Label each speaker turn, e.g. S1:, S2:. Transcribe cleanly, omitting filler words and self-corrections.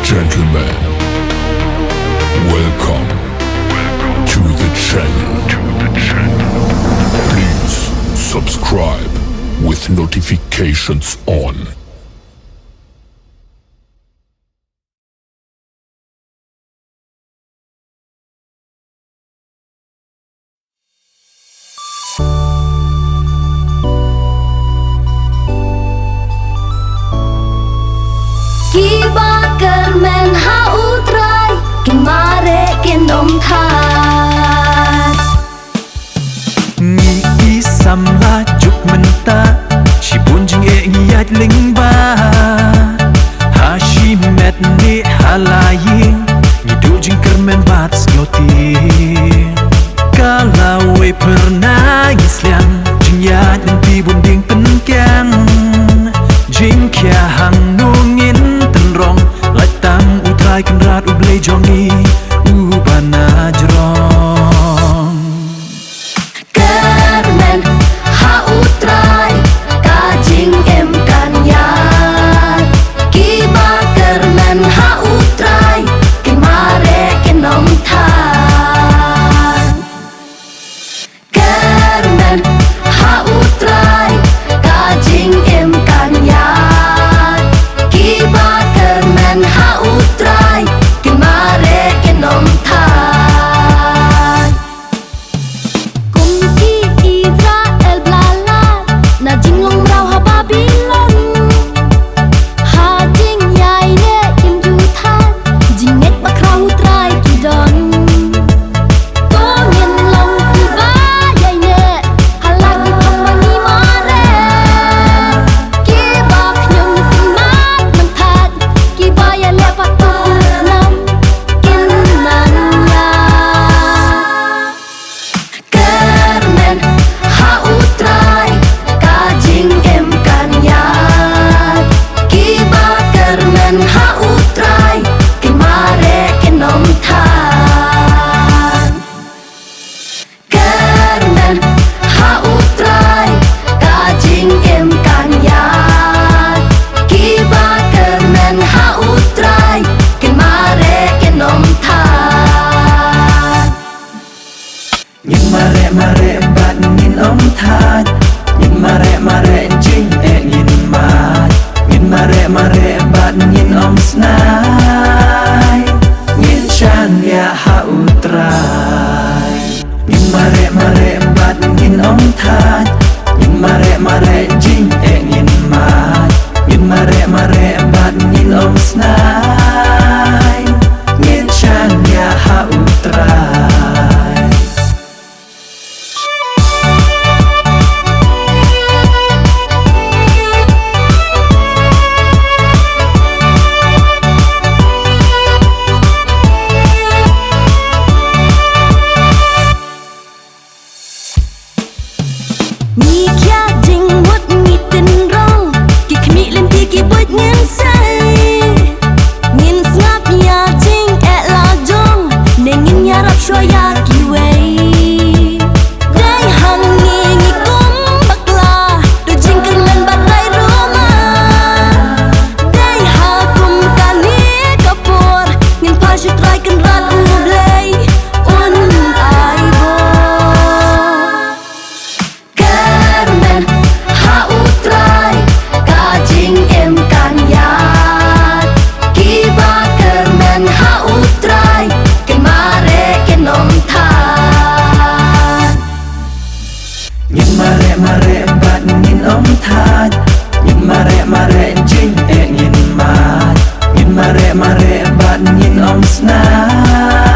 S1: Gentlemen, welcome to the channel. Please subscribe with notifications on.
S2: Kiba kermen hautrai kin mare kin omthat
S3: Ngi isamla juk menta shi bunjing e ngiyat lingba hashi met ni halayin ni dujing kermen bat skoti kalau we pernah isliang jing yat nanti bunding penkian jing kia hang nungin tenrong lai tam utrai kan rat ublei jongi ubana jerong
S2: kermen hautrai kajing em kanyat Kiba kermen hautrai kin mare kin omthat kermen hautrai kajing em kanyat Kiba kermen hautrai kin mare kin omthat Kumki Israel blalat na jinglong rau ha Babylon ha jing yai ne kim du than jinget ba krau trai kidon to ngin long ki ba yai ne halagi thong ba ni mare ki ba khnyum tin mat man that ki ba ya le pa tu nam kin nan ya kermen hautrai kajing em kanyat Kiba kermen hautrai kin mare kin omthat kermen hautrai kajing em kanyat Kiba kermen hautrai kin mare kin omthat
S3: Nhìn mare bat nhìn om that Nhìn mare jing e nhìn mat Nhìn mare bat nhìn om snai Nhìn chan ya hautrai Nhìn mare bat nhìn om that Nhìn mare jing e nhìn mat Nhìn mare bat nhìn om snai Nhìn chan ya hautrai
S2: Ni kia ding mut ni tin rong Ki khmi lên ti ki buat ngin say Ngin snap ya ding e la jong Ne ngin ya rap shwa ya ki wei Dai hang ni ngi kum bakla Do jing kermen batai roma Dai ha kum kali kapor Ngin pa shi try kan rat ublei Un ai bo kermen hautrai kajing em kanyat Kiba kermen hautrai kin mare kin omthat
S3: Nhìn mare bat nhìn om that Nhìn mare jing e nhìn mat Nhìn mare bat nhìn om snai